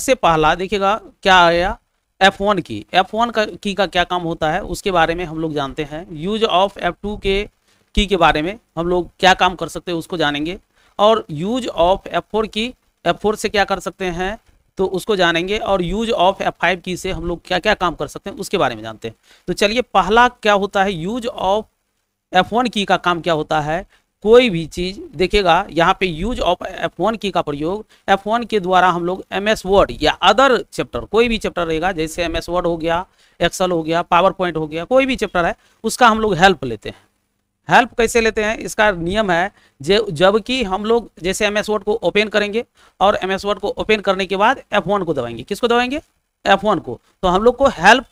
सबसे पहला देखिएगा क्या आया, F1 की। F1 का क्या काम होता है उसके बारे में हम लोग जानते हैं। यूज ऑफ F2 के बारे में हम लोग क्या काम कर सकते हैं उसको जानेंगे, और यूज ऑफ F4 की, F4 से क्या कर सकते हैं तो उसको जानेंगे, और यूज ऑफ F5 की से हम लोग क्या क्या काम कर सकते हैं उसके बारे में जानते हैं। तो चलिए, पहला क्या होता है, यूज ऑफ F1 की का काम क्या होता है। कोई भी चीज़ देखिएगा यहाँ पे यूज ऑफ F1 की का प्रयोग F1 के द्वारा हम लोग MS वर्ड या अदर चैप्टर, कोई भी चैप्टर रहेगा, जैसे MS वर्ड हो गया, एक्सेल हो गया, पावर पॉइंट हो गया, कोई भी चैप्टर है उसका हम लोग हेल्प लेते हैं। हेल्प कैसे लेते हैं, इसका नियम है, जबकि हम लोग जैसे MS वर्ड को ओपन करेंगे और MS वर्ड को ओपन करने के बाद F1 को दबाएंगे। किसको दबाएंगे, F1 को, तो हम लोग को हेल्प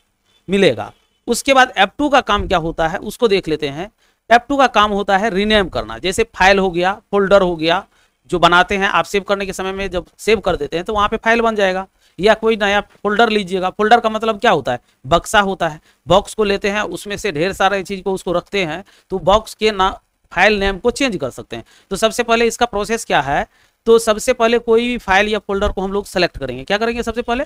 मिलेगा। उसके बाद F2 का काम क्या होता है उसको देख लेते हैं। F2 का काम होता है रीनेम करना, जैसे फाइल हो गया, फोल्डर हो गया, जो बनाते हैं आप सेव करने के समय में, जब सेव कर देते हैं तो वहाँ पे फाइल बन जाएगा, या कोई नया फोल्डर लीजिएगा। फोल्डर का मतलब क्या होता है, बक्सा होता है। बॉक्स को लेते हैं, उसमें से ढेर सारे चीज को उसको रखते हैं, तो बॉक्स के ना फाइल नेम को चेंज कर सकते हैं। तो सबसे पहले इसका प्रोसेस क्या है, तो सबसे पहले कोई भी फाइल या फोल्डर को हम लोग सेलेक्ट करेंगे। क्या करेंगे, सबसे पहले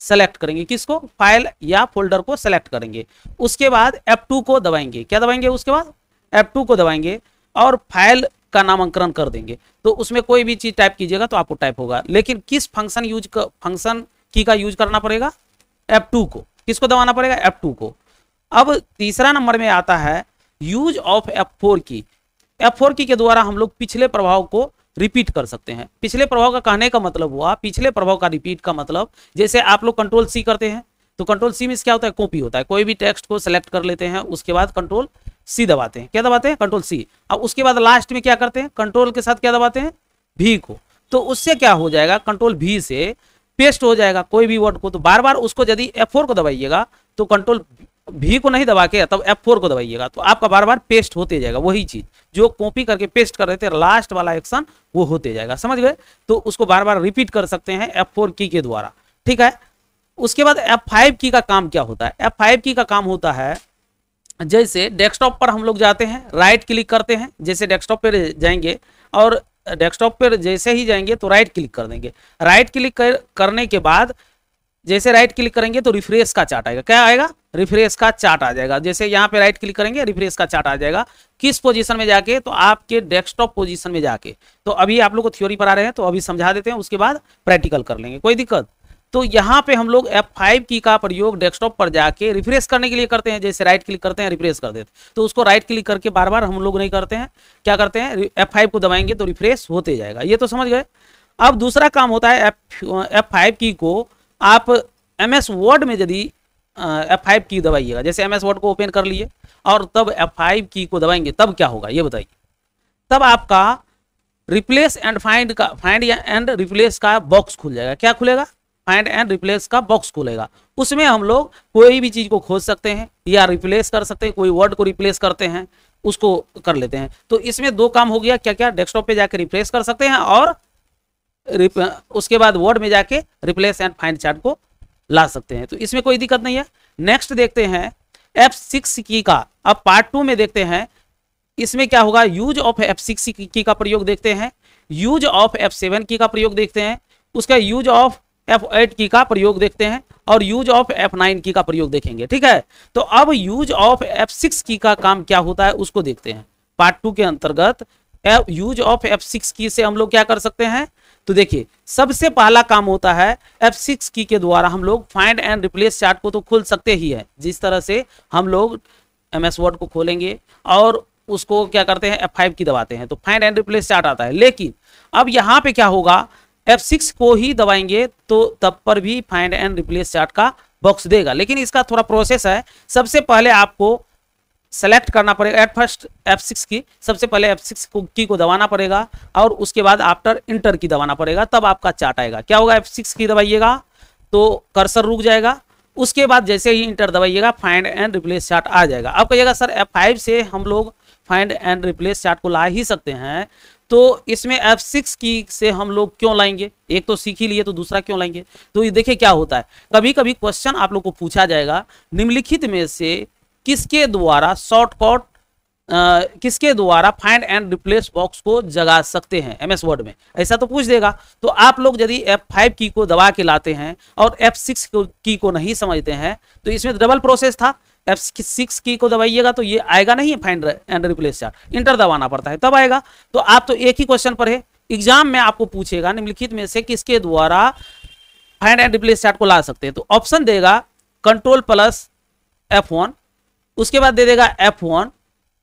सेलेक्ट करेंगे, किसको, फाइल या फोल्डर को सेलेक्ट करेंगे। उसके बाद F2 को दबाएंगे। क्या दबाएंगे, उसके बाद F2 को दबाएंगे और फाइल का नामकरण कर देंगे। तो उसमें कोई भी चीज टाइप कीजिएगा तो आपको टाइप होगा, लेकिन किस फंक्शन की का यूज करना पड़ेगा, F2 को। किसको दबाना पड़ेगा, F2 को। अब तीसरा नंबर में आता है यूज ऑफ F4 की। F4 की के द्वारा हम लोग पिछले प्रभाव को रिपीट कर सकते हैं। पिछले प्रभाव का कहने का मतलब हुआ, पिछले प्रभाव का रिपीट का मतलब, जैसे आप लोग कंट्रोल C करते हैं तो कंट्रोल C में क्या होता है, कॉपी होता है। कोई भी टेक्स्ट को सेलेक्ट कर लेते हैं, उसके बाद कंट्रोल C दबाते हैं। क्या दबाते हैं, कंट्रोल C। अब उसके बाद लास्ट में क्या करते हैं, कंट्रोल के साथ क्या दबाते हैं, V को। तो उससे क्या हो जाएगा, कंट्रोल V से पेस्ट हो जाएगा कोई भी वर्ड को। तो बार बार उसको यदि F4 को दबाइएगा तो कंट्रोल V को नहीं दबा के तब F4 को दबाइएगा, तो आपका बार बार पेस्ट होते जाएगा। वही चीज जो कॉपी करके पेस्ट कर रहे थे, लास्ट वाला एक्शन वो होते जाएगा, समझ गए। तो उसको बार बार रिपीट कर सकते हैं F4 की के द्वारा, ठीक है। उसके बाद F5 की का काम क्या होता है, F5 की का काम होता है, जैसे डेस्कटॉप पर हम लोग जाते हैं, राइट क्लिक करते हैं। जैसे डेस्कटॉप पर जाएंगे और डेस्कटॉप पर जैसे ही जाएंगे तो राइट क्लिक कर देंगे। राइट क्लिक करने के बाद जैसे राइट क्लिक करेंगे तो रिफ्रेश का चार्ट आएगा। क्या आएगा, रिफ्रेश का चार्ट आ जाएगा। जैसे यहाँ पे राइट क्लिक करेंगे, रिफ्रेश का चार्ट आ जाएगा। किस पोजीशन में जाके, तो आपके डेस्कटॉप पोजीशन में जाके। तो अभी आप लोग को थ्योरी पर आ रहे हैं तो अभी समझा देते हैं, उसके बाद प्रैक्टिकल कर लेंगे, कोई दिक्कत। तो यहाँ पे हम लोग F5 की का प्रयोग डेस्कटॉप पर जाके रिफ्रेश करने के लिए करते हैं। जैसे राइट क्लिक करते हैं, रिफ्रेश कर देते हैं, तो उसको राइट क्लिक करके बार बार हम लोग नहीं करते हैं, क्या करते हैं, F5 को दबाएंगे तो रिफ्रेश होते जाएगा। ये तो समझ गए। अब दूसरा काम होता है F5 की को आप MS वर्ड में यदि F5 की दबाइएगा, जैसे MS वर्ड को ओपन कर लिए और तब F5 की को दबाएंगे, तब क्या होगा ये बताइए। तब आपका रिप्लेस एंड फाइंड या एंड रिप्लेस का बॉक्स खुल जाएगा। क्या खुलेगा, फाइंड एंड रिप्लेस का बॉक्स खुलेगा। उसमें हम लोग कोई भी चीज को खोज सकते हैं या रिप्लेस कर सकते हैं, कोई वर्ड को रिप्लेस करते हैं उसको कर लेते हैं। तो इसमें दो काम हो गया, क्या क्या, डेस्कटॉप पे जाके रिप्लेस कर सकते हैं और उसके बाद वर्ड में जाके रिप्लेस एंड फाइंड चार्ट को ला सकते हैं। तो इसमें कोई दिक्कत नहीं है। नेक्स्ट देखते हैं F6 की का। अब पार्ट 2 में देखते हैं इसमें क्या होगा, यूज ऑफ F6 की का प्रयोग देखते हैं, यूज ऑफ F7 की का प्रयोग देखते हैं, उसका यूज ऑफ F8 की का प्रयोग देखते हैं और यूज ऑफ F9 की का प्रयोग देखेंगे, ठीक है। तो अब यूज ऑफ F6 की का काम क्या होता है उसको देखते हैं। पार्ट 2 के अंतर्गत यूज ऑफ F6 की से हम लोग क्या कर सकते हैं, तो देखिए सबसे पहला काम होता है F6 की के द्वारा हम लोग फाइंड एंड रिप्लेस चार्ट को तो खोल सकते ही है। जिस तरह से हम लोग MS वर्ड को खोलेंगे और उसको क्या करते हैं, F5 की दबाते हैं तो फाइंड एंड रिप्लेस चार्ट आता है। लेकिन अब यहाँ पे क्या होगा, F6 को ही दबाएंगे तो तब पर भी फाइंड एंड रिप्लेस चार्ट का बॉक्स देगा। लेकिन इसका थोड़ा प्रोसेस है। सबसे पहले आपको सेलेक्ट करना पड़ेगा एट फर्स्ट F6 की, सबसे पहले F6 की को दबाना पड़ेगा और उसके बाद आफ्टर इंटर की दबाना पड़ेगा, तब आपका चार्ट आएगा। क्या होगा, F6 की दबाइएगा तो कर्सर रुक जाएगा, उसके बाद जैसे ही इंटर दबाइएगा फाइंड एंड रिप्लेस चार्ट आ जाएगा। अब कहिएगा सर F5 से हम लोग फाइंड एंड रिप्लेस चार्ट को ला ही सकते हैं, तो इसमें F6 की से हम लोग क्यों लाएंगे, एक तो सीख ही लिए तो दूसरा क्यों लाएंगे। तो ये देखिए क्या होता है, कभी कभी क्वेश्चन आप लोग को पूछा जाएगा, निम्नलिखित में से किसके द्वारा शॉर्टकट किसके द्वारा फाइंड एंड रिप्लेस बॉक्स को जगा सकते हैं एमएस वर्ड में, ऐसा तो पूछ देगा। तो आप लोग यदि F5 की को दबा के लाते हैं और F6 की को नहीं समझते हैं तो इसमें डबल प्रोसेस था। F6 की को दबाइएगा तो ये आएगा नहीं, find and replace chart, inter दबाना पड़ता है तब आएगा। तो आप तो एक ही क्वेश्चन पर है, एग्जाम में आपको पूछेगा निम्नलिखित में से किसके द्वारा फाइंड एंड रिप्लेस चार्ट को ला सकते हैं। तो ऑप्शन देगा कंट्रोल प्लस F1, उसके बाद दे देगा F1,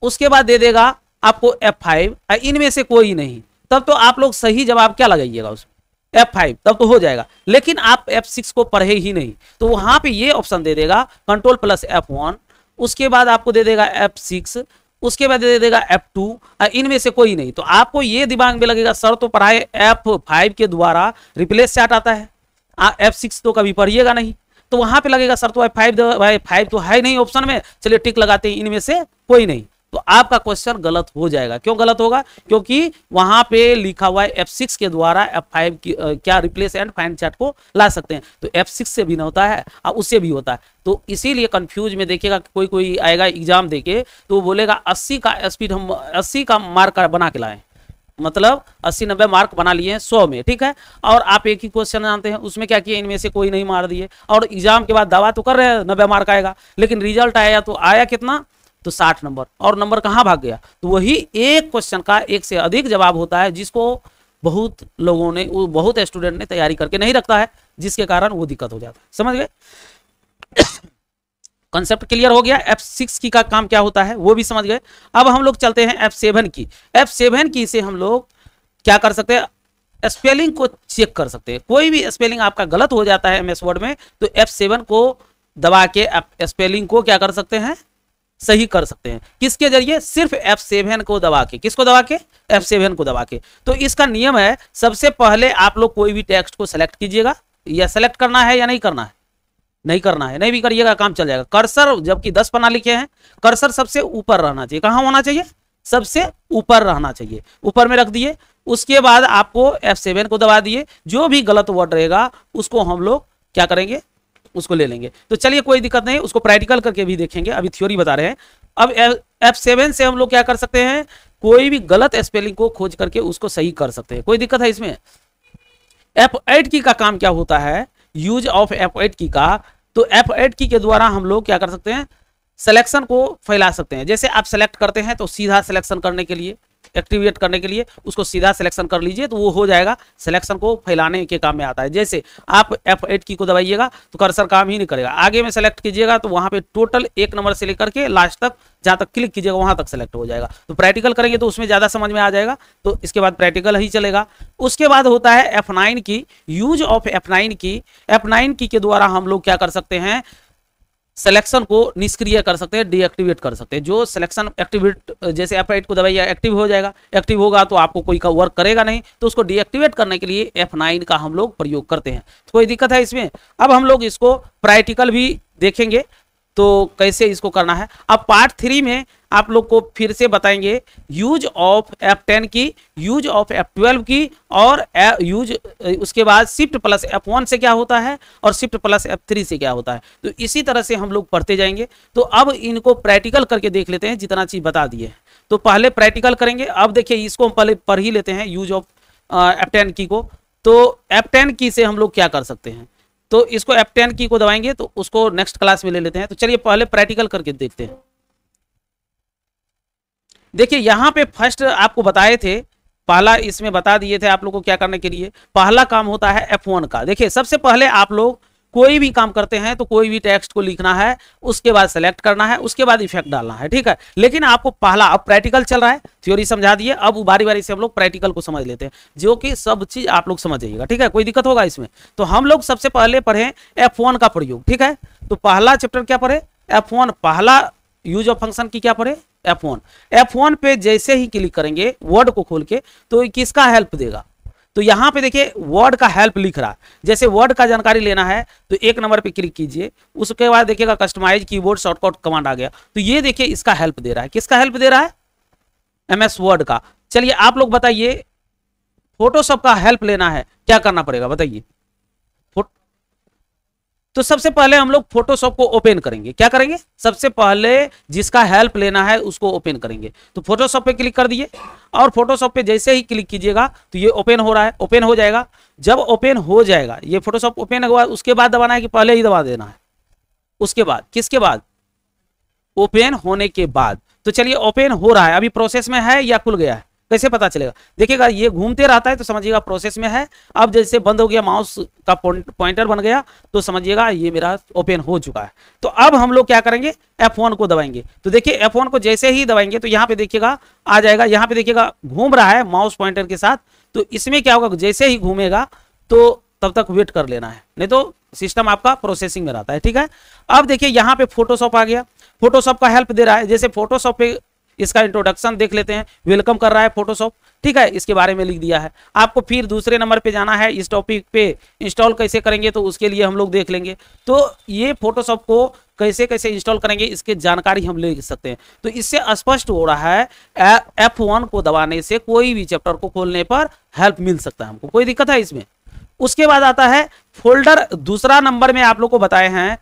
उसके बाद दे देगा आपको F5, इनमें से कोई नहीं। तब तो आप लोग सही जवाब क्या लगाइएगा उसमें, F5, तब तो हो जाएगा। लेकिन आप F6 को पढ़े ही नहीं तो वहां पे ये ऑप्शन दे देगा कंट्रोल प्लस F1, उसके बाद आपको दे देगा F6, उसके बाद दे देगा F2, इनमें से कोई नहीं। तो आपको ये दिमाग में लगेगा सर तो पढ़ाए F5 के द्वारा रिप्लेस चार्ट आता है, F6 तो कभी पढ़िएगा नहीं। तो वहां पे लगेगा सर तो F5 तो है नहीं ऑप्शन में, चलिए टिक लगाते हैं इनमें से कोई नहीं। तो आपका क्वेश्चन गलत हो जाएगा। क्यों गलत होगा, क्योंकि वहां पे लिखा हुआ है F6 के द्वारा F5 की क्या रिप्लेस एंड फाइंड चार्ट को ला सकते हैं। तो F6 से भी ना होता है और उससे भी होता है। तो इसीलिए कंफ्यूज में देखिएगा कोई कोई आएगा एग्जाम देके तो बोलेगा 80 का स्पीड हम 80 का मार्क बना के लाए, मतलब 80-90 मार्क बना लिए 100 में, ठीक है। और आप एक ही क्वेश्चन जानते हैं उसमें क्या किया, इनमें से कोई नहीं मार दिए और एग्जाम के बाद दावा तो कर रहे हैं 90 मार्क आएगा, लेकिन रिजल्ट आया तो आया कितना, तो 60 नंबर। और नंबर कहाँ भाग गया, तो वही एक क्वेश्चन का एक से अधिक जवाब होता है जिसको बहुत लोगों ने, बहुत स्टूडेंट ने तैयारी करके नहीं रखता है, जिसके कारण वो दिक्कत हो जाता है। समझ गए, कॉन्सेप्ट क्लियर हो गया। F6 की का काम क्या होता है वो भी समझ गए। अब हम लोग चलते हैं F7 की। F7 की से हम लोग क्या कर सकते हैं, स्पेलिंग को चेक कर सकते हैं। कोई भी स्पेलिंग आपका गलत हो जाता है एमएस वर्ड में तो F7 को दबा के स्पेलिंग को क्या कर सकते हैं, सही कर सकते हैं। किसके जरिए, सिर्फ F7 को दबा के। किसको दबा के, F7 को दबा के। तो इसका नियम है, सबसे पहले आप लोग कोई भी टेक्स्ट को सेलेक्ट कीजिएगा, या सेलेक्ट करना है या नहीं करना है, नहीं करना है, नहीं भी करिएगा काम चल जाएगा। कर्सर जबकि 10 पन्ना लिखे हैं, कर्सर सबसे ऊपर रहना चाहिए। कहां होना चाहिए, सबसे ऊपर रहना चाहिए, ऊपर में रख दिए। उसके बाद आपको F7 को दबा दिए, जो भी गलत वर्ड रहेगा उसको हम लोग क्या करेंगे, उसको ले लेंगे। तो चलिए कोई दिक्कत नहीं, उसको प्रैक्टिकल करके भी देखेंगे, अभी थ्योरी बता रहे हैं। अब F7 से हम लोग क्या कर सकते हैं, कोई भी गलत स्पेलिंग को खोज करके उसको सही कर सकते हैं। कोई दिक्कत है इसमें। F8 की का काम क्या होता है, यूज ऑफ F8 की का, तो F8 की के द्वारा हम लोग क्या कर सकते हैं, सिलेक्शन को फैला सकते हैं। जैसे आप सेलेक्ट करते हैं तो सीधा सिलेक्शन करने के लिए, एक्टिवेट करने के लिए उसको सीधा सिलेक्शन कर लीजिए तो वो हो जाएगा, सिलेक्शन को फैलाने के काम में आता है। जैसे आप F8 की को दबाइएगा तो कर्सर काम ही नहीं करेगा, आगे में सेलेक्ट कीजिएगा तो वहां पे टोटल 1 नंबर से लेकर के लास्ट तक जहां तक क्लिक कीजिएगा वहां तक सेलेक्ट हो जाएगा। तो प्रैक्टिकल करेंगे तो उसमें ज्यादा समझ में आ जाएगा, तो इसके बाद प्रैक्टिकल ही चलेगा। उसके बाद होता है F9 की, यूज ऑफ F9 की। F9 की के द्वारा हम लोग क्या कर सकते हैं, सिलेक्शन को निष्क्रिय कर सकते हैं, डीएक्टिवेट कर सकते हैं। जो सिलेक्शन एक्टिवेट, जैसे F8 को दबाइए एक्टिव हो जाएगा, एक्टिव होगा तो आपको कोई का वर्क करेगा नहीं, तो उसको डीएक्टिवेट करने के लिए F9 का हम लोग प्रयोग करते हैं। तो कोई दिक्कत है इसमें। अब हम लोग इसको प्रैक्टिकल भी देखेंगे तो कैसे इसको करना है। अब पार्ट 3 में आप लोग को फिर से बताएंगे यूज ऑफ F10 की, यूज ऑफ F12 की, और यूज उसके बाद शिफ्ट प्लस F1 से क्या होता है और शिफ्ट प्लस F3 से क्या होता है। तो इसी तरह से हम लोग पढ़ते जाएंगे। तो अब इनको प्रैक्टिकल करके देख लेते हैं, जितना चीज बता दिए। तो पहले प्रैक्टिकल करेंगे। अब देखिए इसको हम पहले पढ़ ही लेते हैं, यूज ऑफ F10 की को। तो F10 की से हम लोग क्या कर सकते हैं, तो इसको F10 की को दबाएंगे तो उसको नेक्स्ट क्लास में ले लेते हैं। तो चलिए पहले प्रैक्टिकल करके देखते हैं। देखिए यहाँ पे फर्स्ट आपको बताए थे, पहला इसमें बता दिए थे आप लोगों को क्या करने के लिए। पहला काम होता है F1 का। देखिए सबसे पहले आप लोग कोई भी काम करते हैं तो कोई भी टेक्स्ट को लिखना है, उसके बाद सेलेक्ट करना है, उसके बाद इफेक्ट डालना है, ठीक है। लेकिन आपको पहला, अब प्रैक्टिकल चल रहा है, थ्योरी समझा दिए, अब बारी बारी से हम लोग प्रैक्टिकल को समझ लेते हैं, जो कि सब चीज आप लोग समझ जाइएगा, ठीक है। कोई दिक्कत होगा इसमें। तो हम लोग सबसे पहले पढ़े F1 का प्रयोग, ठीक है। तो पहला चैप्टर क्या पढ़े, F1, पहला यूज ऑफ फंक्शन की क्या पढ़े, F1। F1 पे जैसे ही क्लिक करेंगे वर्ड को खोल के तो किसका हेल्प देगा, तो यहां पे देखिए वर्ड का हेल्प लिख रहा है। जैसे वर्ड का जानकारी लेना है तो 1 नंबर पे क्लिक कीजिए, उसके बाद देखिएगा कस्टमाइज कीबोर्ड शॉर्टकट कमांड आ गया। तो ये देखिए इसका हेल्प दे रहा है। किसका हेल्प दे रहा है, एमएस वर्ड का। चलिए आप लोग बताइए, फोटोशॉप का हेल्प लेना है क्या करना पड़ेगा बताइए। तो सबसे पहले हम लोग फोटोशॉप को ओपन करेंगे। क्या करेंगे? सबसे पहले जिसका हेल्प लेना है उसको ओपन करेंगे। तो फोटोशॉप पे क्लिक कर दिए और फोटोशॉप पे जैसे ही क्लिक कीजिएगा तो ये ओपन हो रहा है, ओपन हो जाएगा। जब ओपन हो जाएगा, ये फोटोशॉप ओपन हुआ, उसके बाद दबाना है कि पहले ही दबा देना है? उसके बाद, किसके बाद? ओपन होने के बाद। तो चलिए ओपन हो रहा है, अभी प्रोसेस में है या खुल गया है, कैसे पता चलेगा? देखिएगा ये घूमते रहता है तो समझिएगा प्रोसेस में है। अब जैसे बंद हो गया, माउस का पॉइंटर बन गया तो समझिएगा ये मेरा ओपन हो चुका है। तो अब हम लोग क्या करेंगे? F1 को दबाएंगे। तो देखिए F1 को जैसे ही दबाएंगे तो यहाँ पे देखिएगा आ जाएगा, यहाँ पे देखिएगा घूम रहा है माउस पॉइंटर के साथ। तो इसमें क्या होगा, जैसे ही घूमेगा तो तब तक वेट कर लेना है, नहीं तो सिस्टम आपका प्रोसेसिंग में रहता है। ठीक है, अब देखिए यहाँ पे फोटोशॉप आ गया, फोटोशॉप का हेल्प दे रहा है। जैसे फोटोशॉप पे इसका इंट्रोडक्शन देख लेते हैं, वेलकम कर रहा है फोटोशॉप। ठीक है, इसके बारे में लिख दिया है। आपको फिर दूसरे नंबर पे जाना है, इस टॉपिक पे इंस्टॉल कैसे करेंगे तो उसके लिए हम लोग देख लेंगे। तो ये फोटोशॉप को कैसे कैसे इंस्टॉल करेंगे इसके जानकारी हम ले सकते हैं। तो इससे स्पष्ट हो रहा है F1 को दबाने से कोई भी चैप्टर को खोलने पर हेल्प मिल सकता है, हमको कोई दिक्कत है इसमें। उसके बाद आता है फोल्डर, दूसरा नंबर में आप लोग को बताए हैं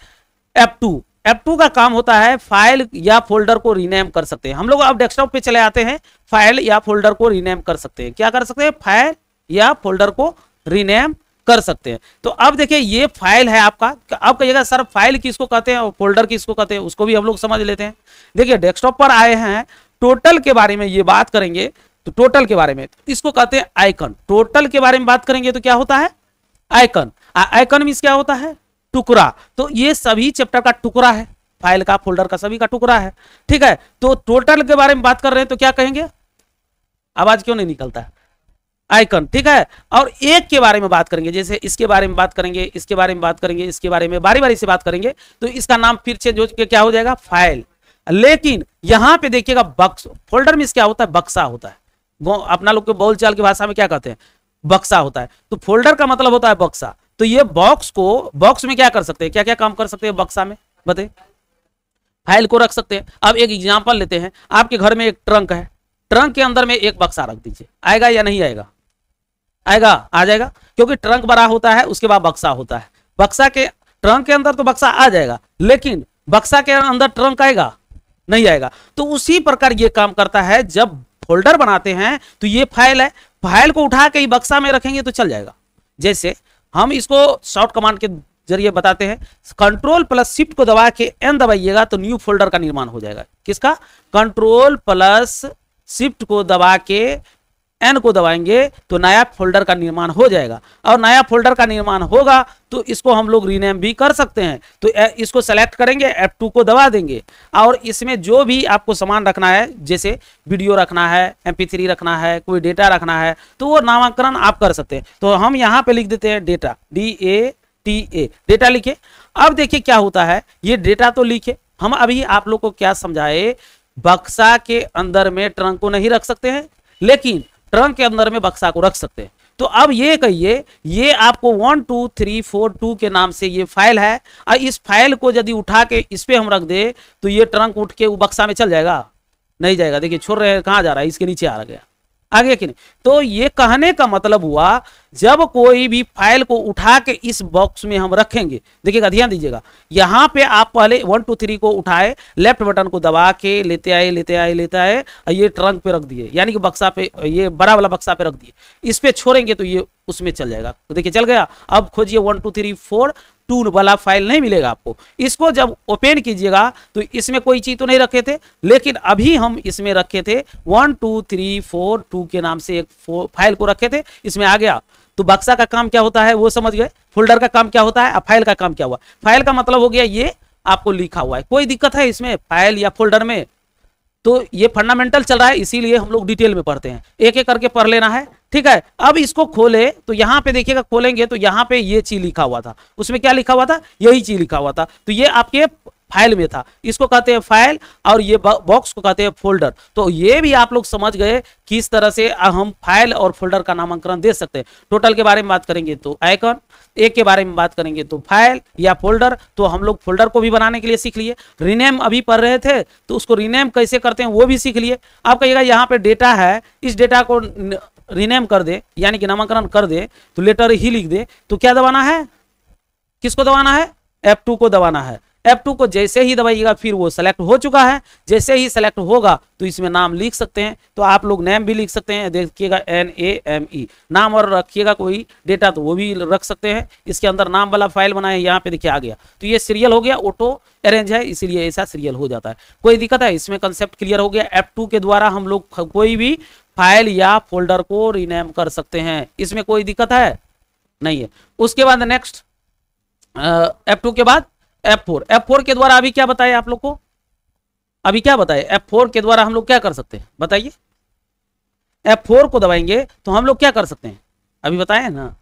F2। F2 का काम होता है फाइल या फोल्डर को रीनेम कर सकते हैं। हम लोग अब डेस्कटॉप पे चले आते हैं, फाइल या फोल्डर को रीनेम कर सकते हैं। क्या कर सकते हैं? फाइल या फोल्डर को रीनेम कर सकते हैं। तो अब देखिए ये फाइल है आपका। अब कहिएगा सर फाइल किसको कहते हैं और फोल्डर किसको कहते हैं, उसको भी हम लोग समझ लेते हैं। देखिए डेस्कटॉप पर आए हैं, टोटल के बारे में ये बात करेंगे। तो टोटल के बारे में इसको कहते हैं आइकन। टोटल के बारे में बात करेंगे तो क्या होता है? आइकन। आइकन मींस क्या होता है? टुकड़ा। तो ये सभी चैप्टर का टुकड़ा है, फाइल का, फोल्डर का, सभी का टुकड़ा है। ठीक है, तो टोटल के बारे में बात कर रहे हैं तो क्या कहेंगे? आवाज क्यों नहीं निकलता है? आइकन। ठीक है, और एक के बारे में बात करेंगे, जैसे इसके बारे में बात करेंगे, इसके बारे में बात करेंगे, इसके बारे में बारी बारी से बात करेंगे तो इसका नाम फिर चेंज हो के क्या हो जाएगा? फाइल। लेकिन यहां पे देखिएगा बक्स, फोल्डर में क्या होता है? बक्सा होता है। वो अपना लोग के बोलचाल की भाषा में क्या कहते हैं? बक्सा होता है। तो फोल्डर का मतलब होता है बक्सा। तो ये बॉक्स को, बॉक्स में क्या कर सकते हैं, क्या क्या काम कर सकते हैं बक्सा में बताइए? फाइल को रख सकते हैं। अब एक एग्जांपल लेते हैं, आपके घर में एक ट्रंक है, ट्रंक के अंदर में एक बक्सा रख दीजिए, आएगा या नहीं आएगा? आएगा, आ जाएगा, क्योंकि ट्रंक बड़ा होता है, उसके बाद बक्सा होता है। बक्सा के, ट्रंक के अंदर तो बक्सा आ जाएगा, लेकिन बक्सा के अंदर ट्रंक आएगा? नहीं आएगा। तो उसी प्रकार ये काम करता है। जब फोल्डर बनाते हैं तो ये फाइल है, फाइल को उठा के बक्सा में रखेंगे तो चल जाएगा। जैसे हम इसको शॉर्ट कमांड के जरिए बताते हैं, कंट्रोल प्लस शिफ्ट को दबा के एन दबाइएगा तो न्यू फोल्डर का निर्माण हो जाएगा। किसका? कंट्रोल प्लस शिफ्ट को दबा के एन को दबाएंगे तो नया फोल्डर का निर्माण हो जाएगा। और नया फोल्डर का निर्माण होगा तो इसको हम लोग रीनेम भी कर सकते हैं। तो इसको सेलेक्ट करेंगे, F2 को दबा देंगे और इसमें जो भी आपको सामान रखना है, जैसे वीडियो रखना है, MP3 रखना है, कोई डेटा रखना है, तो वो नामकरण आप कर सकते हैं। तो हम यहाँ पे लिख देते हैं डेटा, DATA, डेटा लिखे। अब देखिए क्या होता है, ये डेटा तो लिखे, हम अभी आप लोग को क्या समझाए, बक्सा के अंदर में ट्रंक को नहीं रख सकते हैं, लेकिन ट्रंक के अंदर में बक्सा को रख सकते हैं। तो अब ये कहिए, ये आपको 1 2 3 4 2 के नाम से ये फाइल है, और इस फाइल को यदि उठा के इस पे हम रख दे तो ये ट्रंक उठ के वो बक्सा में चल जाएगा? नहीं जाएगा। देखिए छोड़ रहे हैं, कहाँ जा रहा है? इसके नीचे आ गया, आगे कि नहीं? तो ये कहने का मतलब हुआ, जब कोई भी फाइल को उठा के इस बॉक्स में हम रखेंगे, देखिएगा, ध्यान दीजिएगा, यहाँ पे आप पहले 1 2 3 को उठाए, लेफ्ट बटन को दबा के लेते आए लेते आए लेते आए, ये ट्रंक पे रख दिए, यानी कि बक्सा पे, ये बड़ा वाला बक्सा पे रख दिए, इस पे छोड़ेंगे तो ये उसमें चल जाएगा। तो देखिए चल गया। अब खोजिए 1 2 3 4 2 वाला फाइल नहीं मिलेगा आपको। इसको जब ओपन कीजिएगा तो इसमें कोई चीज तो नहीं रखे थे, लेकिन अभी हम इसमें रखे थे 1 2 3 4 2 के नाम से एक फाइल को रखे थे, इसमें आ गया। तो बक्सा का काम क्या होता है वो समझ गए, फोल्डर का काम क्या होता है, फाइल का काम क्या हुआ। फाइल का मतलब हो गया ये आपको लिखा हुआ है। कोई दिक्कत है इसमें फाइल या फोल्डर में? तो ये फंडामेंटल चल रहा है, इसीलिए हम लोग डिटेल में पढ़ते हैं, एक एक करके पढ़ लेना है। ठीक है, अब इसको खोले तो यहाँ पे देखिएगा, खोलेंगे तो यहाँ पे ये चीज लिखा हुआ था, उसमें क्या लिखा हुआ था? यही चीज लिखा हुआ था। तो ये आपके फाइल में था, इसको कहते हैं फाइल, और ये बॉक्स को कहते हैं फोल्डर। तो ये भी आप लोग समझ गए किस तरह से हम फाइल और फोल्डर का नामकरण दे सकते हैं। टोटल के बारे में बात करेंगे तो आइकन, एक के बारे में बात करेंगे तो फाइल या फोल्डर। तो हम लोग फोल्डर को भी बनाने के लिए सीख लिए, रीनेम अभी पढ़ रहे थे तो उसको रीनेम कैसे करते हैं वो भी सीख लिए। आप कहिएगा यहाँ पे डेटा है, इस डेटा को रीनेम कर दे, यानी कि नामकरण कर दे, तो लेटर ही लिख दे, तो क्या दबाना है? किसको दबाना है? F2 को दबाना है। F2 को जैसे ही दबाइएगा फिर वो सेलेक्ट हो चुका है, जैसे ही सेलेक्ट होगा तो इसमें नाम लिख सकते हैं, तो आप लोग नेम भी लिख सकते हैं, देखिएगा NAME नाम, और रखिएगा कोई डेटा तो वो भी रख सकते हैं। इसके अंदर नाम वाला फाइल बनाए, यहाँ पे देखिए आ गया, तो ये सीरियल हो गया, ऑटो अरेंज है इसीलिए ऐसा सीरियल हो जाता है। कोई दिक्कत है इसमें? कंसेप्ट क्लियर हो गया। F2 के द्वारा हम लोग कोई भी फाइल या फोल्डर को रीनेम कर सकते हैं, इसमें कोई दिक्कत है नहीं है। उसके बाद नेक्स्ट F2 के बाद F4 के द्वारा अभी क्या बताया आप लोग को, अभी क्या बताए? F4 के द्वारा हम लोग क्या कर सकते हैं बताइए? F4 को दबाएंगे तो हम लोग क्या कर सकते हैं, अभी बताए ना?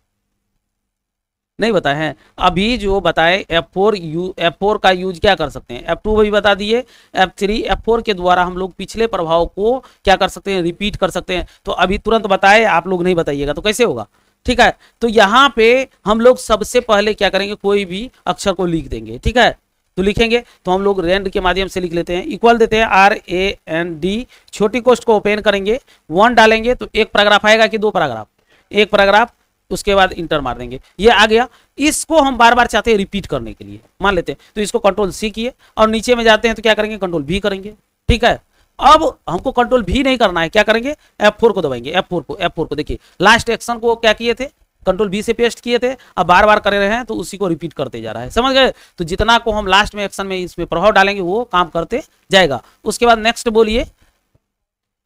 नहीं बताए हैं अभी, जो बताए F4 का यूज क्या कर सकते हैं, F2 भी बता दिए, F3 F4 के द्वारा हम लोग पिछले प्रभाव को क्या कर सकते हैं, रिपीट कर सकते हैं। तो अभी तुरंत बताए, आप लोग नहीं बताइएगा तो कैसे होगा? ठीक है, तो यहाँ पे हम लोग सबसे पहले क्या करेंगे, कोई भी अक्षर को लिख देंगे। ठीक है, तो लिखेंगे तो हम लोग रेंड के माध्यम से लिख लेते हैं, इक्वल देते हैं RAND, छोटी कोष्ठ को ओपन करेंगे, 1 डालेंगे तो एक पैराग्राफ आएगा कि 2 पैराग्राफ? एक पैराग्राफ, उसके बाद इंटर मार देंगे, ये आ गया। इसको हम बार बार चाहते हैं रिपीट करने के लिए, मान लेते हैं, तो इसको कंट्रोल-C किए और नीचे में जाते हैं तो क्या करेंगे, कंट्रोल-V करेंगे। ठीक है, अब हमको कंट्रोल-V नहीं करना है, क्या करेंगे, F4 को दबाएंगे, F4 को देखिए, लास्ट एक्शन को क्या किए थे, कंट्रोल-V से पेस्ट किए थे, अब बार बार कर रहे हैं तो उसी को रिपीट करते जा रहा है, समझ गए? तो जितना को हम लास्ट में एक्शन में इसमें प्रभाव डालेंगे वो काम करते जाएगा। उसके बाद नेक्स्ट बोलिए,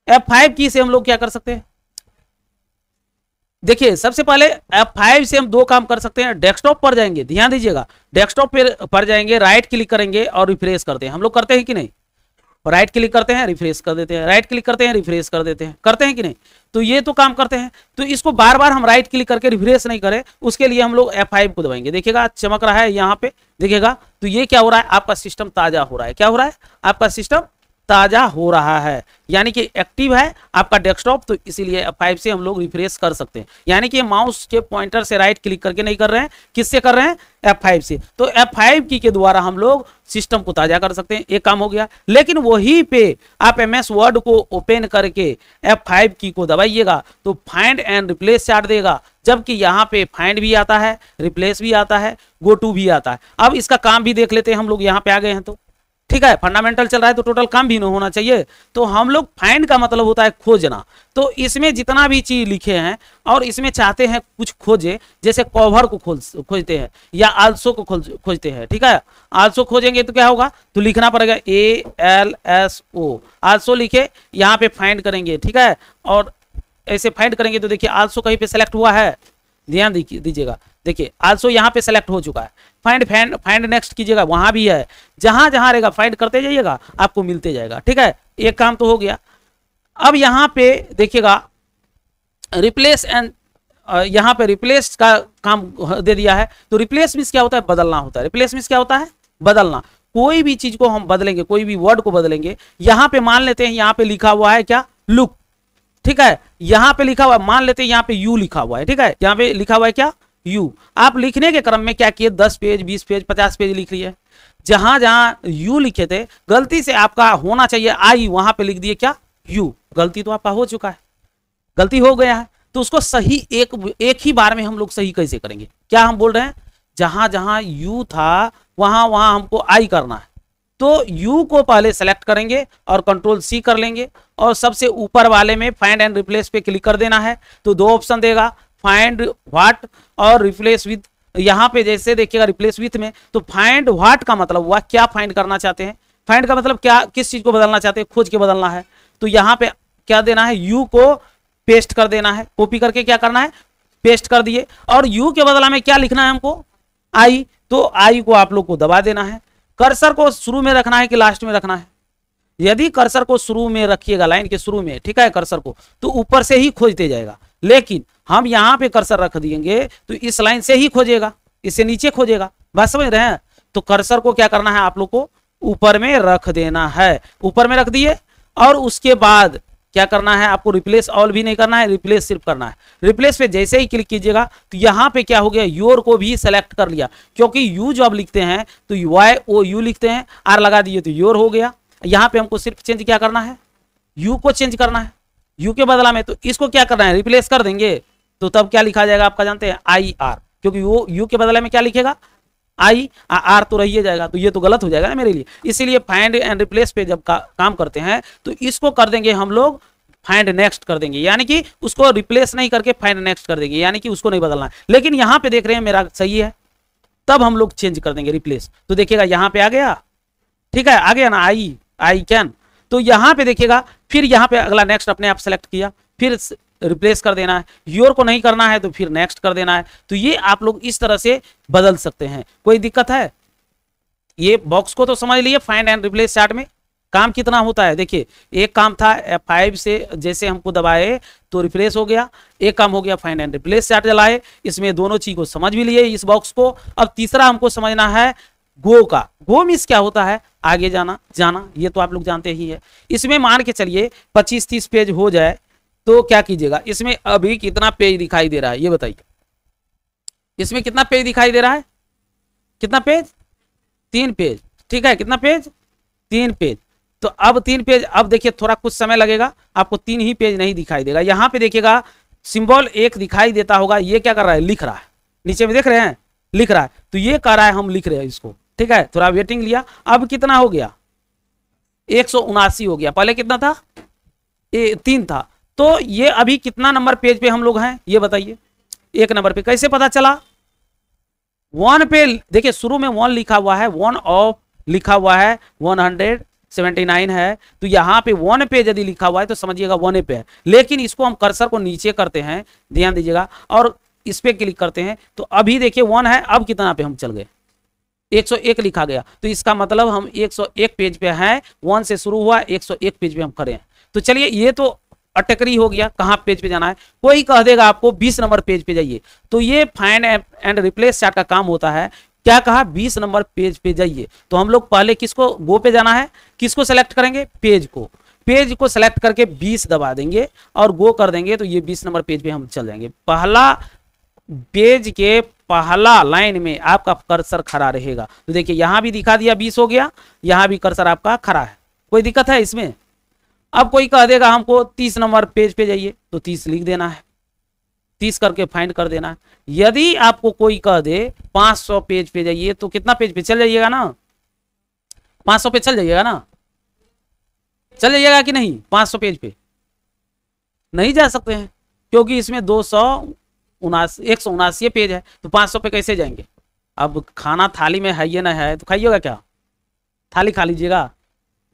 F5 की से हम लोग क्या कर सकते हैं, देखिए सबसे पहले F5 से हम 2 काम कर सकते हैं। डेस्कटॉप पर जाएंगे, ध्यान दीजिएगा, डेस्कटॉप पर जाएंगे, राइट क्लिक करेंगे और रिफ्रेश करते हैं। हम लोग करते हैं कि नहीं? राइट क्लिक करते हैं, रिफ्रेश कर देते हैं, राइट क्लिक करते हैं, रिफ्रेश कर देते हैं, करते हैं कि नहीं? तो ये तो काम करते हैं। तो इसको बार बार हम राइट क्लिक करके रिफ्रेश नहीं करें, उसके लिए हम लोग F5 को दबाएंगे। देखिएगा चमक रहा है यहाँ पे, देखिएगा, तो ये क्या हो रहा है, आपका सिस्टम ताजा हो रहा है। क्या हो रहा है? आपका सिस्टम ताजा हो रहा है, यानी कि एक्टिव है आपका डेस्कटॉप, तो इसीलिए F5 से हम लोग रिफ्रेश कर सकते हैं। यानी कि माउस के पॉइंटर से राइट क्लिक करके नहीं कर रहे हैं, किससे कर रहे हैं, F5 से। तो F5 की के द्वारा हम लोग सिस्टम को ताजा कर सकते हैं, एक काम हो गया। लेकिन वहीं पे आप MS वर्ड को ओपन करके F5 की को दबाइएगा तो फाइंड एंड रिप्लेस चार्ट देगा, जबकि यहाँ पे फाइंड भी आता है, रिप्लेस भी आता है, गो टू भी आता है। अब इसका काम भी देख लेते हैं, हम लोग यहाँ पे आ गए हैं तो ठीक है, फंडामेंटल चल रहा है तो टोटल काम भी न होना चाहिए। तो हम लोग फाइंड का मतलब होता है खोजना, तो इसमें जितना भी चीज लिखे हैं और इसमें चाहते हैं कुछ खोजे, जैसे कवर को खोजते हैं या आल्सो को खोजते हैं। ठीक है, आल्सो खोजेंगे तो क्या होगा, तो लिखना पड़ेगा ALSO, आल्सो लिखे, यहाँ पे फाइंड करेंगे। ठीक है, और ऐसे फाइंड करेंगे तो देखिए आल्सो कहीं पे सेलेक्ट हुआ है, ध्यान दीजिएगा, देखिए आल्सो यहाँ पे सेलेक्ट हो चुका है। फाइंड नेक्स्ट कीजिएगा, वहां भी है, जहां जहां रहेगा फाइंड करते जाइएगा, आपको मिलते जाएगा। ठीक है, एक काम तो हो गया। अब यहाँ पे देखिएगा रिप्लेस एंड, यहाँ पे रिप्लेस का काम दे दिया है। तो रिप्लेस मींस क्या होता है, बदलना होता है। रिप्लेस मींस क्या होता है, बदलना। कोई भी चीज को हम बदलेंगे, कोई भी वर्ड को बदलेंगे, यहाँ पे मान लेते हैं यहाँ पे लिखा हुआ है क्या, लुक। ठीक है, यहाँ पे लिखा हुआ, मान लेते हैं यहाँ पे यू लिखा हुआ है। ठीक है, यहाँ पे लिखा हुआ है क्या, यू। आप लिखने के क्रम में क्या किए, 10 पेज 20 पेज 50 पेज लिख लिए, जहां जहां यू लिखे थे गलती से आपका होना चाहिए आई, वहां पे लिख दिए क्या, यू। गलती तो आपका हो चुका है, गलती हो गया है, तो उसको सही एक ही बार में हम लोग सही कैसे करेंगे, क्या हम बोल रहे हैं, जहां जहां यू था वहां वहां हमको आई करना है। तो यू को पहले सेलेक्ट करेंगे और कंट्रोल-C कर लेंगे और सबसे ऊपर वाले में फाइंड एंड रिप्लेस पे क्लिक कर देना है। तो 2 ऑप्शन देगा, फाइंड व्हाट और रिप्लेस विथ। यहाँ पे जैसे देखिएगा रिप्लेस विथ में, तो फाइंड व्हाट का मतलब हुआ क्या फाइंड करना चाहते हैं, फाइंड का मतलब क्या, किस चीज को बदलना चाहते हैं, खोज के बदलना है। तो यहाँ पे क्या देना है, यू को पेस्ट कर देना है, कॉपी करके क्या करना है, पेस्ट कर दिए, और यू के बदला में क्या लिखना है हमको, आई। तो आई को आप लोग को दबा देना है। कर्सर को शुरू में रखना है कि लास्ट में रखना है, यदि कर्सर को शुरू में रखिएगा, लाइन के शुरू में, ठीक है, कर्सर को, तो ऊपर से ही खोजते जाएगा। लेकिन हम यहाँ पे कर्सर रख देंगे तो इस लाइन से ही खोजेगा, इससे नीचे खोजेगा, बात समझ रहे हैं। तो कर्सर को क्या करना है, आप लोग को ऊपर में रख देना है, ऊपर में रख दिए, और उसके बाद क्या करना है आपको, रिप्लेस ऑल भी नहीं करना है, रिप्लेस सिर्फ करना है। रिप्लेस पे जैसे ही क्लिक कीजिएगा तो यहाँ पे क्या हो गया, योर को भी सेलेक्ट कर लिया, क्योंकि यू जब लिखते हैं तो YOU लिखते हैं, आर लगा दिए तो योर हो गया। यहाँ पे हमको सिर्फ चेंज क्या करना है, यू को चेंज करना है, यू के बदला में, तो इसको क्या करना है, रिप्लेस कर देंगे। तो तब क्या लिखा जाएगा आपका जानते हैं, IR, क्योंकि वो यू के बदले में क्या लिखेगा, आई आर तो रही जाएगा, तो ये तो गलत हो जाएगा ना मेरे लिए। इसीलिए फाइंड एंड रिप्लेस पे जब काम करते हैं तो इसको कर देंगे हम लोग फाइंड नेक्स्ट कर देंगे, यानी कि उसको रिप्लेस नहीं करके फाइंड नेक्स्ट कर देंगे, यानी कि उसको नहीं बदलना है। लेकिन यहां पे देख रहे हैं मेरा सही है, तब हम लोग चेंज कर देंगे रिप्लेस। तो देखिएगा यहां पे आ गया, ठीक है, आ गया ना आई कैन। तो यहां पे देखिएगा, फिर यहां पे अगला नेक्स्ट अपने आप सेलेक्ट किया, फिर रिप्लेस कर देना है। योर को नहीं करना है तो फिर नेक्स्ट कर देना है। तो ये आप लोग इस तरह से बदल सकते हैं। कोई दिक्कत है? ये बॉक्स को तो समझ लिए, फाइंड एंड रिप्लेस चार्ट में काम कितना होता है। देखिए एक काम था F5 से जैसे हमको दबाए तो रिफ्रेश हो गया, एक काम हो गया फाइंड एंड रिप्लेस चार्ट चलाए, इसमें दोनों चीज को समझ भी लिए इस बॉक्स को। अब तीसरा हमको समझना है गो का। गो मीन्स क्या होता है? आगे जाना, ये तो आप लोग जानते ही है। इसमें मान के चलिए 25-30 पेज हो जाए तो क्या कीजिएगा, इसमें अभी कितना पेज दिखाई दे रहा है ये बताइए। इसमें कितना पेज दिखाई दे रहा है? कितना पेज? 3 पेज, ठीक है। कितना पेज? 3 पेज। तो अब 3 पेज, अब देखिए थोड़ा कुछ समय लगेगा, आपको 3 ही पेज नहीं दिखाई देगा। यहां पे देखिएगा सिंबल एक दिखाई देता होगा, ये क्या कर रहा है? लिख रहा है। नीचे में देख रहे हैं लिख रहा है, तो ये कह रहा है हम लिख रहे हैं इसको, ठीक है। थोड़ा वेटिंग लिया, अब कितना हो गया? 179 हो गया। पहले कितना था? 3 था। तो ये अभी कितना नंबर पेज पे हम लोग हैं ये बताइए? 1 नंबर पे। कैसे पता चला? 1 पे देखिए शुरू में 1 लिखा हुआ है, 1 ऑफ लिखा हुआ है, 179 है। तो यहाँ पे 1 पे यदि लिखा हुआ है तो समझिएगा 1 पे है। लेकिन इसको हम कर्सर को नीचे करते हैं, ध्यान दीजिएगा, और इस पे क्लिक करते हैं तो अभी देखिए 1 है। अब कितना पे हम चल गए? 101 लिखा गया। तो इसका मतलब हम 101 पेज पे हैं। 1 से शुरू हुआ, 101 पेज पे हम खड़े हैं। तो चलिए ये तो अटकरी हो गया, कहाँ पेज पे जाना है। कोई कह देगा आपको 20 नंबर पेज पे जाइए, तो ये फाइंड एंड रिप्लेस चार्ट का काम होता है। क्या कहा? 20 नंबर पेज पे जाइए। तो हम लोग पहले किसको? गो पे जाना है। किसको सेलेक्ट करेंगे? पेज को। पेज को सेलेक्ट करके 20 दबा देंगे और गो कर देंगे, तो ये 20 नंबर पेज पे हम चल जाएंगे। पहला पेज के पहला लाइन में आपका कर्सर खड़ा रहेगा। तो देखिए यहां भी दिखा दिया 20 हो गया, यहां भी कर्सर आपका खड़ा है। कोई दिक्कत है इसमें? अब कोई कह देगा हमको 30 नंबर पेज पे जाइए, तो 30 लिख देना है, 30 करके फाइंड कर देना है। यदि आपको कोई कह दे 500 पेज पे जाइए, तो कितना पेज पे चल जाइएगा ना? 500 पे चल जाइएगा ना? चल जाइएगा कि नहीं? 500 पेज पे नहीं जा सकते हैं, क्योंकि इसमें 179 पेज है। तो 500 पे कैसे जाएंगे? अब खाना थाली में है ये ना है, तो खाइएगा क्या? थाली खा लीजिएगा,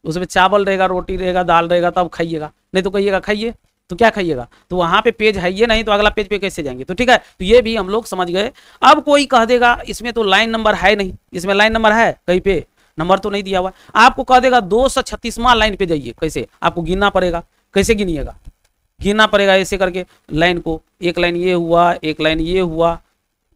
उसमें चावल रहेगा, रोटी रहेगा, दाल रहेगा, तब खाइएगा। नहीं तो कहिएगा खाइए, तो क्या खाइएगा? तो वहां पे पेज है ये नहीं, तो अगला पेज पे कैसे जाएंगे? तो ठीक है, तो ये भी हम लोग समझ गए। अब कोई कह देगा इसमें तो लाइन नंबर है नहीं, इसमें लाइन नंबर है कहीं पे? नंबर तो नहीं दिया हुआ। आपको कह देगा 236वां लाइन पे जाइए, कैसे? आपको गिनना पड़ेगा। कैसे गिनिएगा? गिनना पड़ेगा ऐसे करके लाइन को, एक लाइन ये हुआ, एक लाइन ये हुआ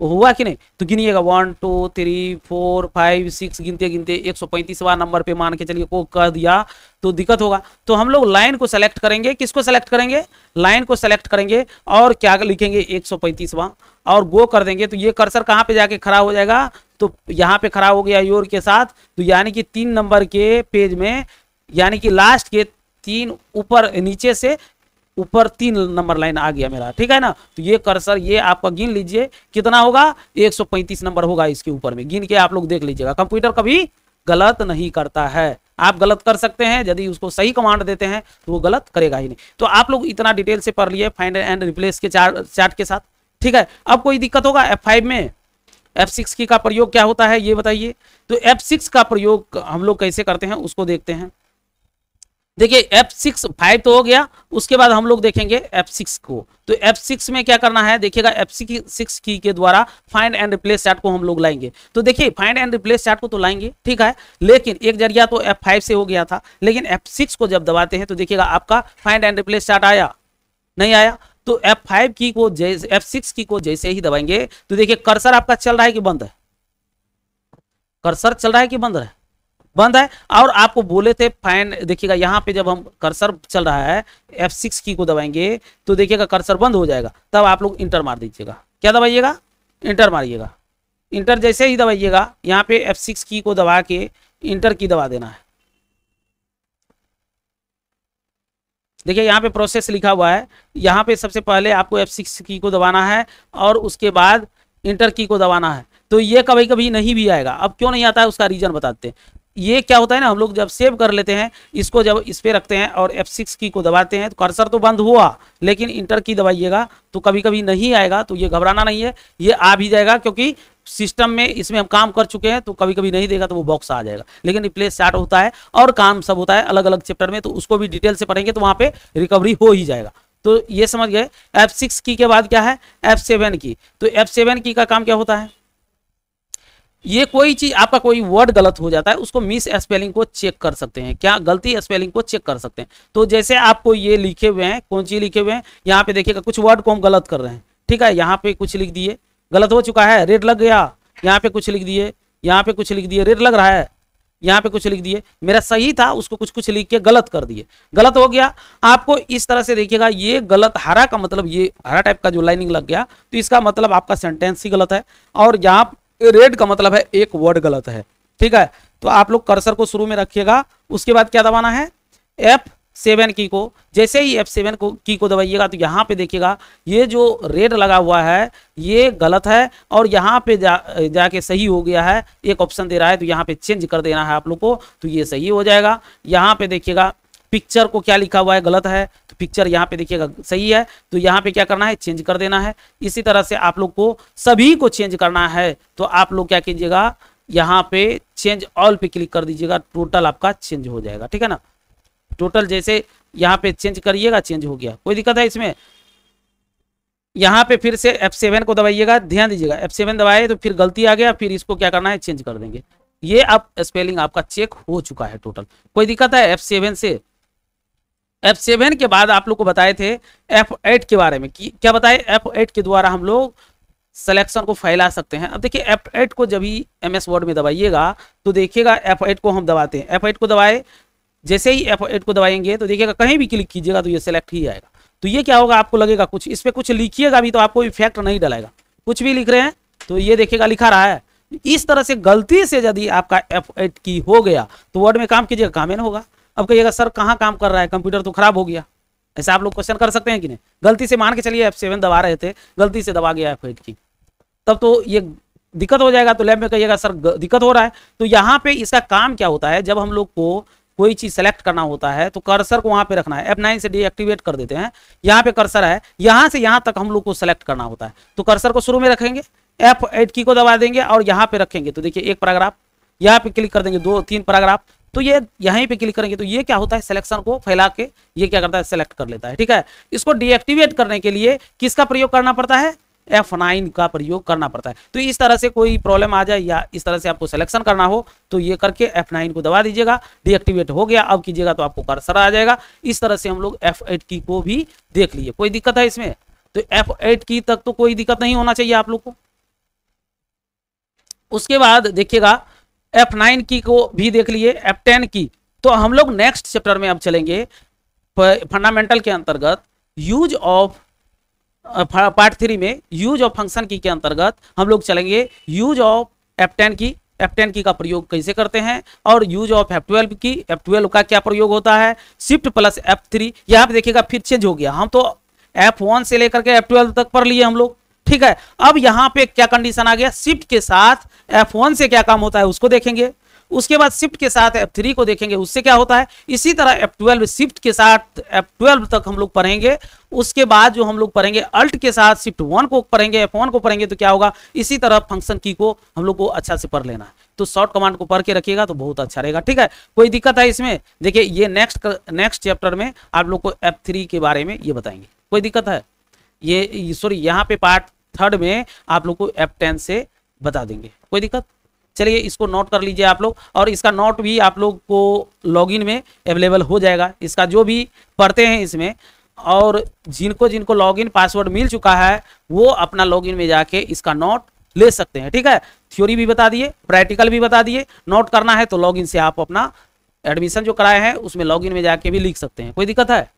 कि नहीं? तो गिनिएगा 1 2 3 4 5 6, गिनते गिनते 135वां नंबर पे मान के चलिए को कह दिया, तो दिक्कत होगा। तो हम लोग लाइन को सेलेक्ट करेंगे। किसको सेलेक्ट करेंगे? लाइन को सेलेक्ट करेंगे और क्या लिखेंगे? 135वां, और गो कर देंगे। तो ये कर्सर कहाँ पे जाके खड़ा हो जाएगा? तो यहाँ पे खड़ा हो गया योर के साथ। तो यानी कि 3 नंबर के पेज में, यानी कि लास्ट के 3 ऊपर, नीचे से ऊपर 3 नंबर लाइन आ गया मेरा, ठीक है ना? तो ये कर्सर ये आपका गिन लीजिए कितना होगा? 135 नंबर होगा इसके ऊपर में। गिन के आप लोग देख लीजिएगा। कंप्यूटर कभी गलत नहीं करता है। आप गलत कर सकते हैं, यदि उसको सही कमांड देते हैं तो वो गलत करेगा ही नहीं। तो आप लोग इतना डिटेल से पढ़ लिए फाइंड एंड रिप्लेस के चार्ट के साथ, ठीक है। अब कोई दिक्कत होगा? F5 में F6 की का प्रयोग क्या होता है ये बताइए? तो F6 का प्रयोग हम लोग कैसे करते हैं उसको देखते हैं। देखिए F6 5 तो हो गया, उसके बाद हम लोग देखेंगे F6 को। तो F6 में क्या करना है? देखिएगा F6 की के द्वारा फाइंड एंड रिप्लेस चार्ट को हम लोग लाएंगे। तो देखिए फाइंड एंड रिप्लेस चार्ट को तो लाएंगे, ठीक है, लेकिन एक जरिया तो F5 से हो गया था, लेकिन F6 को जब दबाते हैं तो देखिएगा आपका फाइंड एंड रिप्लेस चार्ट आया नहीं आया? तो F5 की को जैसे F6 की को जैसे ही दबाएंगे तो देखिए कर्सर आपका चल रहा है कि बंद है? कर्सर चल रहा है कि बंद है? बंद है। और आपको बोले थे फाइंड, देखिएगा यहाँ पे जब हम कर्सर चल रहा है F6 की को दबाएंगे तो देखिएगा कर्सर बंद हो जाएगा, तब आप लोग इंटर मार दीजिएगा। क्या दबाइएगा? इंटर मारिएगा। इंटर जैसे ही दबाइएगा, यहाँ पे F6 की को दबा के इंटर की दबा देना है। देखिए यहाँ पे प्रोसेस लिखा हुआ है, यहाँ पे सबसे पहले आपको F6 की को दबाना है और उसके बाद इंटर की को दबाना है, तो ये कभी कभी नहीं भी आएगा। अब क्यों नहीं आता है उसका रीजन बताते हैं। ये क्या होता है ना, हम लोग जब सेव कर लेते हैं इसको, जब इस पे रखते हैं और F6 की को दबाते हैं तो कर्सर तो बंद हुआ, लेकिन इंटर की दबाइएगा तो कभी कभी नहीं आएगा। तो ये घबराना नहीं है, ये आ भी जाएगा, क्योंकि सिस्टम में इसमें हम काम कर चुके हैं। तो कभी कभी नहीं देगा तो वो बॉक्स आ जाएगा, लेकिन रिप्लेस स्टार्ट होता है और काम सब होता है अलग अलग चैप्टर में, तो उसको भी डिटेल से पढ़ेंगे तो वहां पे रिकवरी हो ही जाएगा। तो ये समझ गए। F6 की के बाद क्या है, F7 की। तो F7 की का काम क्या होता है, ये कोई चीज आपका कोई वर्ड गलत हो जाता है उसको मिस स्पेलिंग को चेक कर सकते हैं, क्या गलती स्पेलिंग को चेक कर सकते हैं। तो जैसे आपको ये लिखे हुए हैं, कौन सी लिखे हुए हैं, यहाँ पे देखिएगा कुछ वर्ड को हम गलत कर रहे हैं, ठीक है। यहाँ पे कुछ लिख दिए, गलत हो चुका है, रेड लग गया। यहाँ पे कुछ लिख दिए, यहाँ पे कुछ लिख दिए, रेड लग रहा है। यहाँ पे कुछ लिख दिए, मेरा सही था उसको कुछ कुछ लिख के गलत कर दिए, गलत हो गया। आपको इस तरह से देखिएगा, ये गलत, हरा का मतलब ये हरा टाइप का जो लाइनिंग लग गया तो इसका मतलब आपका सेंटेंस ही गलत है, और यहाँ रेड का मतलब है एक वर्ड गलत है, ठीक है। तो आप लोग कर्सर को शुरू में रखिएगा, उसके बाद क्या दबाना है, F7 की को। जैसे ही F7 की को दबाइएगा तो यहाँ पे देखिएगा ये जो रेड लगा हुआ है ये गलत है, और यहाँ पे जाके सही हो गया है, एक ऑप्शन दे रहा है तो यहाँ पे चेंज कर देना है आप लोग को, तो ये सही हो जाएगा। यहाँ पे देखिएगा पिक्चर को क्या लिखा हुआ है, गलत है, तो पिक्चर यहाँ पे देखिएगा सही है, तो यहाँ पे क्या करना है, चेंज कर देना है। इसी तरह से आप लोग को सभी को चेंज करना है, तो आप लोग क्या कीजिएगा, यहाँ पे चेंज ऑल पे क्लिक कर दीजिएगा, टोटल आपका चेंज हो जाएगा, ठीक है ना। टोटल जैसे यहाँ पे चेंज करिएगा, चेंज हो गया, कोई दिक्कत है इसमें। यहाँ पे फिर से F7 को दबाइएगा, ध्यान दीजिएगा, F7 दबाए तो फिर गलती आ गया, फिर इसको क्या करना है, चेंज कर देंगे। ये अब स्पेलिंग आपका चेक हो चुका है टोटल, कोई दिक्कत है। F7 से F7 के बाद आप लोग को बताए थे F8 के बारे में, क्या बताए, F8 के द्वारा हम लोग सिलेक्शन को फैला सकते हैं। अब देखिए F8 को जब ही MS वर्ड में दबाइएगा तो देखिएगा F8 को हम दबाते हैं, F8 को दबाए, जैसे ही F8 को दबाएंगे तो देखिएगा कहीं भी क्लिक कीजिएगा तो ये सिलेक्ट ही आएगा। तो ये क्या होगा, आपको लगेगा कुछ इस पे कुछ लिखिएगा भी तो आपको इफेक्ट नहीं डलेगा, कुछ भी लिख रहे हैं तो ये देखिएगा लिखा रहा है। इस तरह से गलती से यदि आपका F8 की हो गया तो वर्ड में काम कीजिएगा, काम ही नहीं होगा। अब कहिएगा सर कहाँ काम कर रहा है, कंप्यूटर तो खराब हो गया, ऐसा आप लोग क्वेश्चन कर सकते हैं कि नहीं। गलती से मान के चलिए F7 दबा रहे थे, गलती से दबा गया F8 की, तब तो ये दिक्कत हो जाएगा। तो लैब में कहिएगा सर दिक्कत हो रहा है। तो यहाँ पे इसका काम क्या होता है, जब हम लोग को कोई चीज सेलेक्ट करना होता है तो कर्सर को वहां पे रखना है, F9 से डीएक्टिवेट कर देते हैं, यहाँ पे कर्सर है, यहाँ से यहाँ तक हम लोग को सेलेक्ट करना होता है। तो कर्सर को शुरू में रखेंगे, F8 की को दबा देंगे और यहाँ पे रखेंगे, तो देखिए एक पैराग्राफ, यहाँ पे क्लिक कर देंगे 2-3 पैराग्राफ, तो ये यहीं पे क्लिक करेंगे तो ये क्या होता है, सिलेक्शन को फैला के ये क्या करता है, सेलेक्ट कर लेता है, ठीक है। इसको डीएक्टिवेट करने के लिए किसका प्रयोग करना पड़ता है, F9 का प्रयोग करना पड़ता है। तो इस तरह से कोई प्रॉब्लम आ जाए या इस तरह से आपको सिलेक्शन करना हो तो ये करके F9 को दबा दीजिएगा, डीएक्टिवेट हो गया, अब कीजिएगा तो आपको कर्सर आ जाएगा। इस तरह से हम लोग F8 की को भी देख लिए, कोई दिक्कत है इसमें। तो F8 की तक तो कोई दिक्कत नहीं होना चाहिए आप लोग को। उसके बाद देखिएगा F9 की को भी देख लिए, F10 की। तो हम लोग नेक्स्ट चैप्टर में अब चलेंगे फंडामेंटल के अंतर्गत यूज ऑफ, पार्ट 3 में यूज ऑफ फंक्शन की के अंतर्गत हम लोग चलेंगे यूज ऑफ F10 की का प्रयोग कैसे करते हैं, और यूज ऑफ F12 की, F12 का क्या प्रयोग होता है, शिफ्ट प्लस F3। यहाँ पे देखिएगा फिर चेंज हो गया, हम तो F1 से लेकर के F12 तक पढ़ लिए हम लोग, ठीक है। अब यहाँ पे क्या कंडीशन आ गया, शिफ्ट के साथ F1 से क्या काम होता है उसको देखेंगे, उसके बाद शिफ्ट के साथ F3 को देखेंगे उससे क्या होता है, इसी तरह F12 शिफ्ट के साथ F12 तक हम लोग पढ़ेंगे। उसके बाद जो हम लोग पढ़ेंगे अल्ट के साथ शिफ्ट 1 को पढ़ेंगे, F1 को पढ़ेंगे, तो क्या होगा, इसी तरह फंक्शन की को हम लोग को अच्छा से पढ़ लेना है। तो शॉर्ट कमांड को पढ़ के रखिएगा तो बहुत अच्छा रहेगा, ठीक है। कोई दिक्कत है इसमें, देखिए ये नेक्स्ट चैप्टर में आप लोग को F3 के बारे में ये बताएंगे, कोई दिक्कत है। ये सॉरी यहाँ पे पार्ट 3 में आप लोग को F10 से बता देंगे, कोई दिक्कत। चलिए इसको नोट कर लीजिए आप लोग, और इसका नोट भी आप लोग को लॉगिन में अवेलेबल हो जाएगा, इसका जो भी पढ़ते हैं इसमें। और जिनको लॉगिन पासवर्ड मिल चुका है वो अपना लॉगिन में जाके इसका नोट ले सकते हैं, ठीक है। थ्योरी भी बता दिए, प्रैक्टिकल भी बता दिए, नोट करना है तो लॉगिन से आप अपना एडमिशन जो कराए हैं उसमें लॉगिन में जाके भी लिख सकते हैं, कोई दिक्कत है।